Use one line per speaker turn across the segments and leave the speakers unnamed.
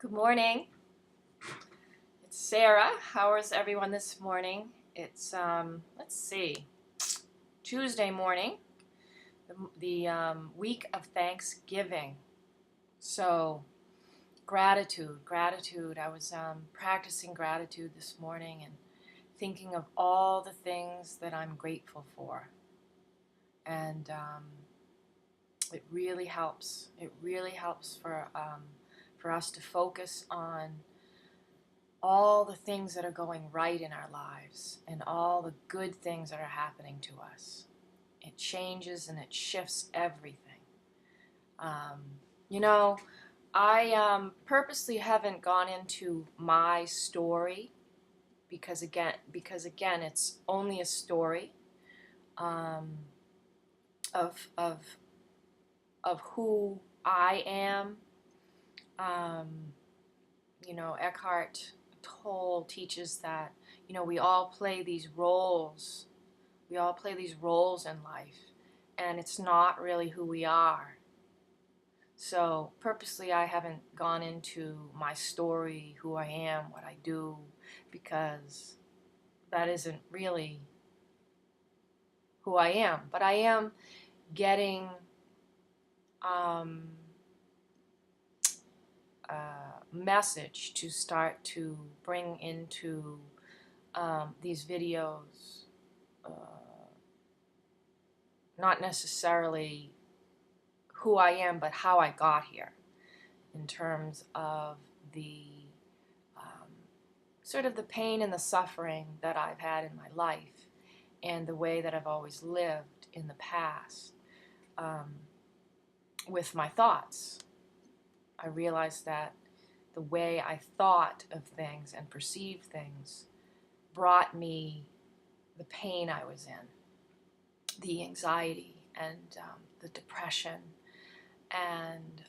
Good morning. It's Sarah. How is everyone this morning? It's let's see, Tuesday morning, the week of Thanksgiving. So gratitude. I was practicing gratitude this morning and thinking of all the things that I'm grateful for, and it really helps. It really helps for us to focus on all the things that are going right in our lives and all the good things that are happening to us. It changes and it shifts everything. Um, you know, I purposely haven't gone into my story because again, it's only a story um, of of of who I am. Um, Eckhart Tolle teaches that, we all play these roles. We all play these roles in life, and it's not really who we are. So purposely I haven't gone into my story, who I am, what I do, because that isn't really who I am. But I am getting message to start to bring into these videos, not necessarily who I am, but how I got here, in terms of the sort of the pain and the suffering that I've had in my life, and the way that I've always lived in the past with my thoughts. I realized that the way I thought of things and perceived things brought me the pain I was in, the anxiety and the depression, and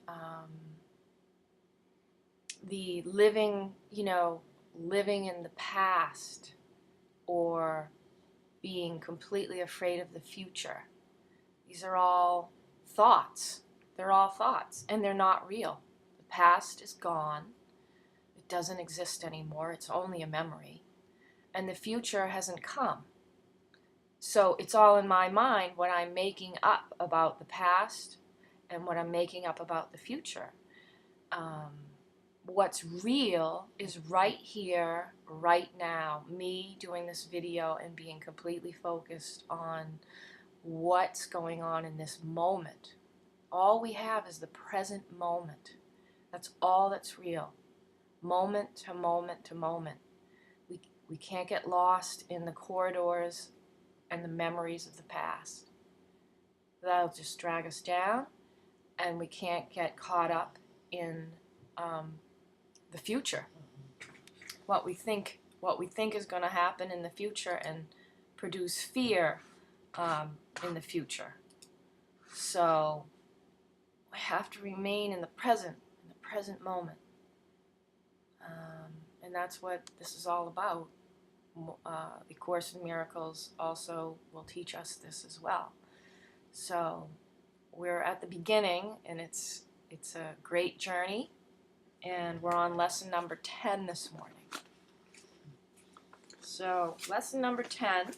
the living in the past, or being completely afraid of the future. These are all thoughts. They're all thoughts, and they're not real. The past is gone. It doesn't exist anymore. It's only a memory. And the future hasn't come. So it's all in my mind, what I'm making up about the past and what I'm making up about the future. What's real is right here, right now, me doing this video and being completely focused on what's going on in this moment. All we have is the present moment. That's all that's real. Moment to moment to moment. We can't get lost in the corridors and the memories of the past. That'll just drag us down, and we can't get caught up in the future. What we think is going to happen in the future, and produce fear in the future. So we have to remain in the present moment. And that's what this is all about. The Course in Miracles also will teach us this as well. So we're at the beginning, and it's a great journey, and we're on lesson number 10 this morning. So lesson number 10,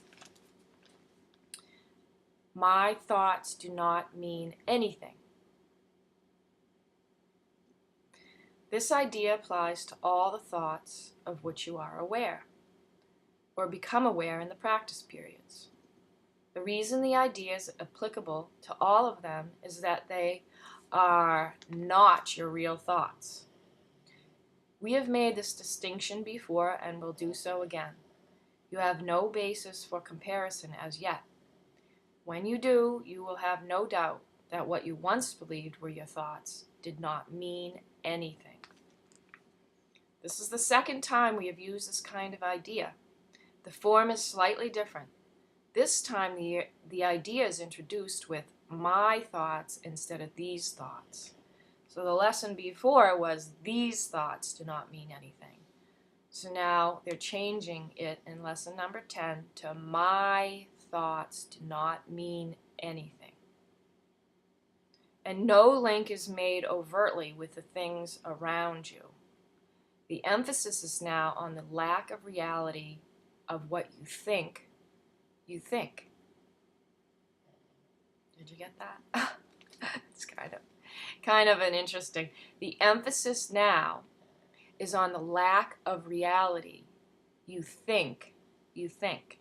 my thoughts do not mean anything. This idea applies to all the thoughts of which you are aware, or become aware in the practice periods. The reason the idea is applicable to all of them is that they are not your real thoughts. We have made this distinction before and will do so again. You have no basis for comparison as yet. When you do, you will have no doubt that what you once believed were your thoughts did not mean anything. This is the second time we have used this kind of idea. The form is slightly different. This time the idea is introduced with my thoughts instead of these thoughts. So the lesson before was these thoughts do not mean anything. So now they're changing it in lesson number 10 to my thoughts do not mean anything. And no link is made overtly with the things around you. The emphasis is now on the lack of reality of what you think you think. Did you get that? It's kind of an interesting. The emphasis now is on the lack of reality you think you think.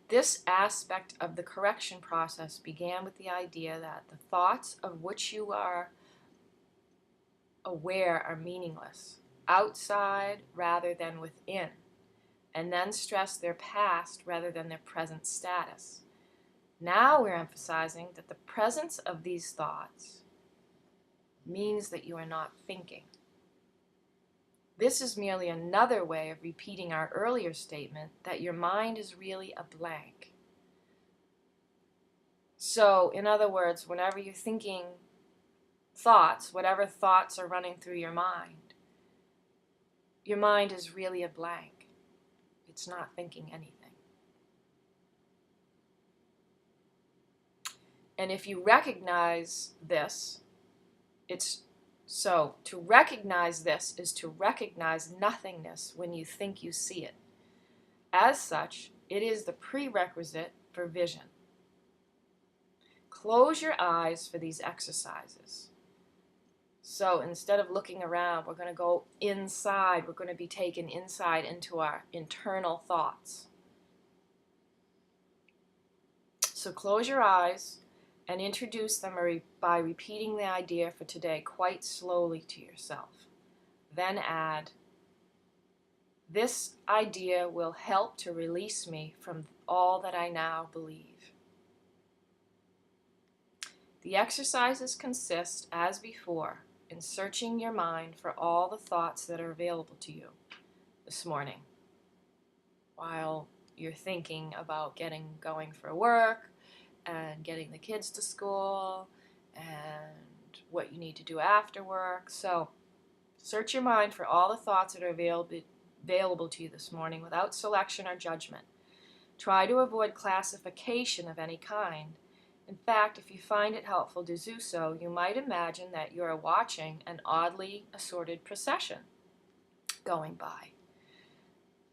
This aspect of the correction process began with the idea that the thoughts of which you are aware are meaningless, outside rather than within, and then stress their past rather than their present status. Now we're emphasizing that the presence of these thoughts means that you are not thinking. This is merely another way of repeating our earlier statement that your mind is really a blank. So, in other words, whenever you're thinking thoughts, whatever thoughts are running through your mind is really a blank. It's not thinking anything. And if you recognize this, to recognize this is to recognize nothingness when you think you see it. As such, it is the prerequisite for vision. Close your eyes for these exercises. So instead of looking around, we're going to go inside. We're going to be taken inside into our internal thoughts. So close your eyes and introduce them by repeating the idea for today quite slowly to yourself. Then add, this idea will help to release me from all that I now believe. The exercises consist, as before, in searching your mind for all the thoughts that are available to you this morning while you're thinking about going for work and getting the kids to school and what you need to do after work. So search your mind for all the thoughts that are available to you this morning without selection or judgment. Try to avoid classification of any kind. In fact, if you find it helpful to do so, you might imagine that you are watching an oddly assorted procession going by.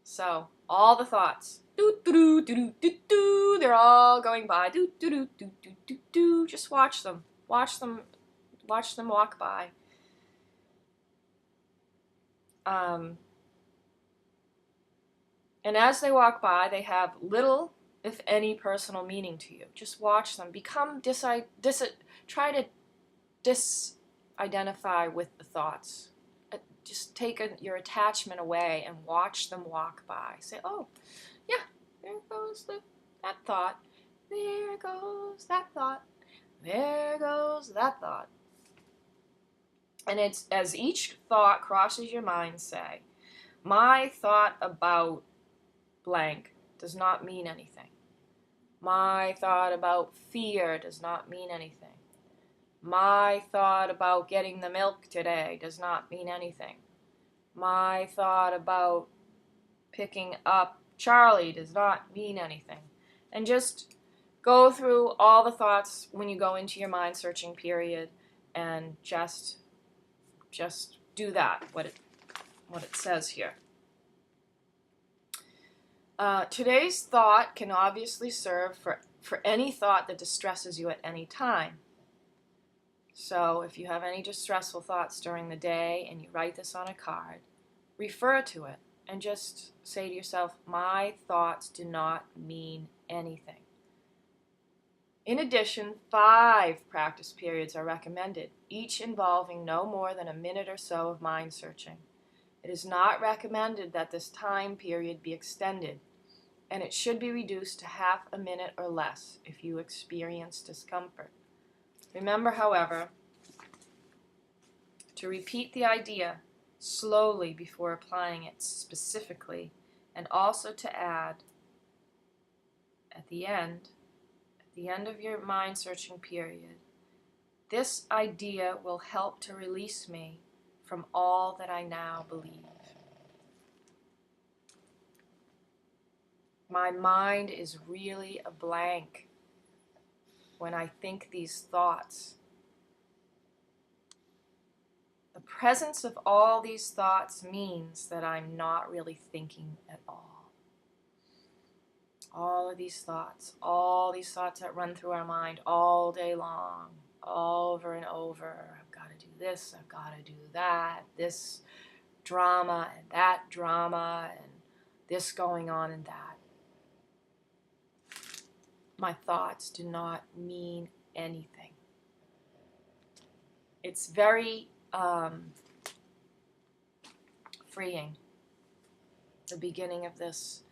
So, all the thoughts, they're all going by. Just watch them. Watch them walk by. And as they walk by, they have little, if any, personal meaning to you. Just watch them. Try to disidentify with the thoughts. Just take your attachment away and watch them walk by. Say, oh, yeah, there goes that thought. There goes that thought. There goes that thought. And it's as each thought crosses your mind, say, my thought about blank does not mean anything. My thought about fear does not mean anything. My thought about getting the milk today does not mean anything. My thought about picking up Charlie does not mean anything. And just go through all the thoughts when you go into your mind searching period and just do that, what it says here. Today's thought can obviously serve for any thought that distresses you at any time. So if you have any distressful thoughts during the day and you write this on a card, refer to it and just say to yourself, my thoughts do not mean anything. In addition, 5 practice periods are recommended, each involving no more than a minute or so of mind searching. It is not recommended that this time period be extended, and it should be reduced to half a minute or less if you experience discomfort. Remember, however, to repeat the idea slowly before applying it specifically, and also to add at the end of your mind searching period, this idea will help to release me from all that I now believe. My mind is really a blank when I think these thoughts. The presence of all these thoughts means that I'm not really thinking at all. All of these thoughts that run through our mind all day long, over and over. I've got to do this, I've got to do that, this drama and that drama, and this going on and that. My thoughts do not mean anything. It's very freeing, the beginning of this,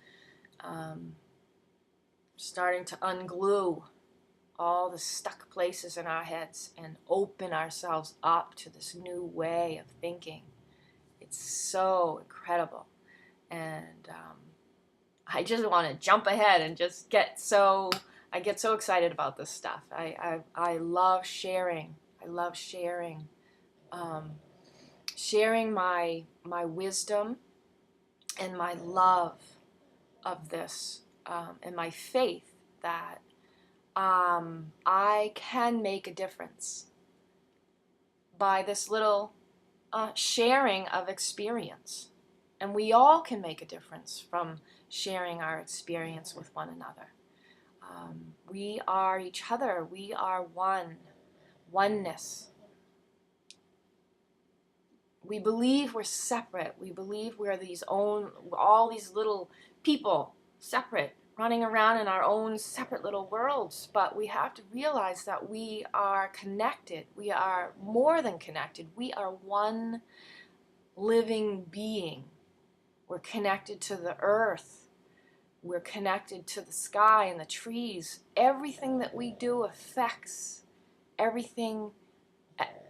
starting to unglue all the stuck places in our heads and open ourselves up to this new way of thinking. It's so incredible. And I just want to jump ahead and just I get so excited about this stuff. I love sharing. I love sharing. Sharing my wisdom and my love of this, and my faith that I can make a difference by this little sharing of experience. And we all can make a difference from sharing our experience with one another. We are each other. We are oneness. We believe we're separate. We believe we're all these little people, separate, running around in our own separate little worlds. But we have to realize that we are connected. We are more than connected. We are one living being. We're connected to the earth. We're connected to the sky and the trees. Everything that we do affects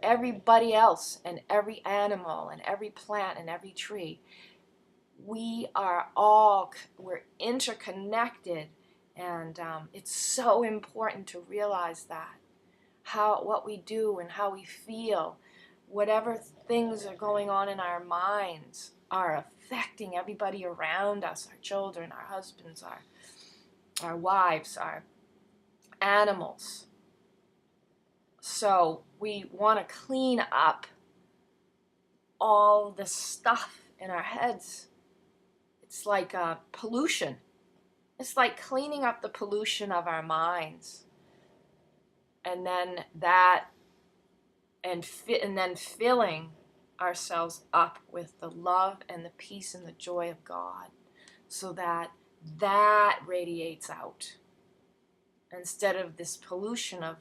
everybody else, and every animal and every plant and every tree. We're interconnected, and it's so important to realize that what we do and how we feel, whatever things are going on in our minds, are affecting everybody around us, our children, our husbands, our wives, our animals. So we want to clean up all the stuff in our heads. It's like pollution. It's like cleaning up the pollution of our minds. And then filling ourselves up with the love and the peace and the joy of God, so that radiates out, instead of this pollution of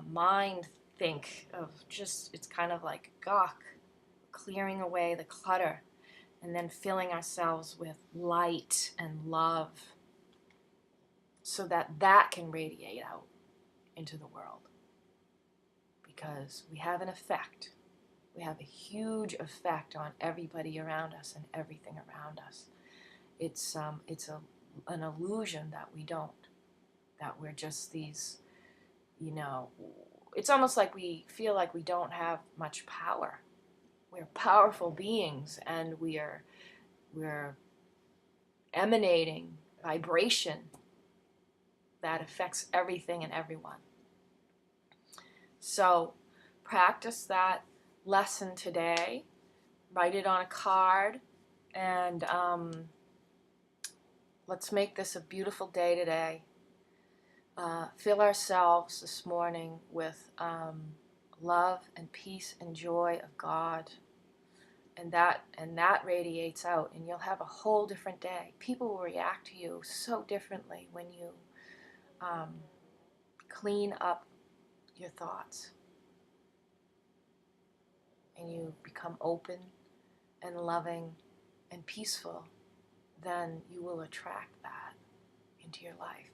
mind it's kind of like gawk, clearing away the clutter, and then filling ourselves with light and love, so that can radiate out into the world. Because we have an effect. We have a huge effect on everybody around us and everything around us. It's an illusion that we don't. That we're just these, it's almost like we feel like we don't have much power. We're powerful beings, and we're emanating vibration that affects everything and everyone. So practice that lesson today. Write it on a card, and let's make this a beautiful day today. Fill ourselves this morning with love and peace and joy of God, and that radiates out, and you'll have a whole different day. People will react to you so differently when you clean up your thoughts and you become open and loving and peaceful. Then you will attract that into your life.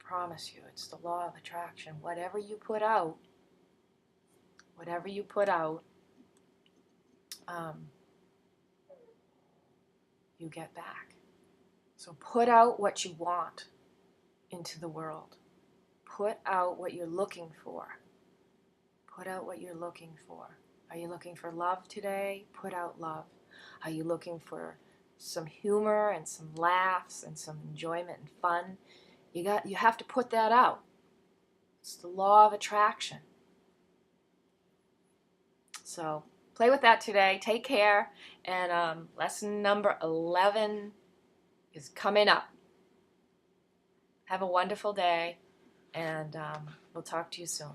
I promise you, it's the law of attraction. Whatever you put out, you get back. So put out what you want into the world. Put out what you're looking for. Put out what you're looking for. Are you looking for love today? Put out love. Are you looking for some humor and some laughs and some enjoyment and fun? You have to put that out. It's the law of attraction. So play with that today. Take care. And lesson number 11 is coming up. Have a wonderful day, and we'll talk to you soon.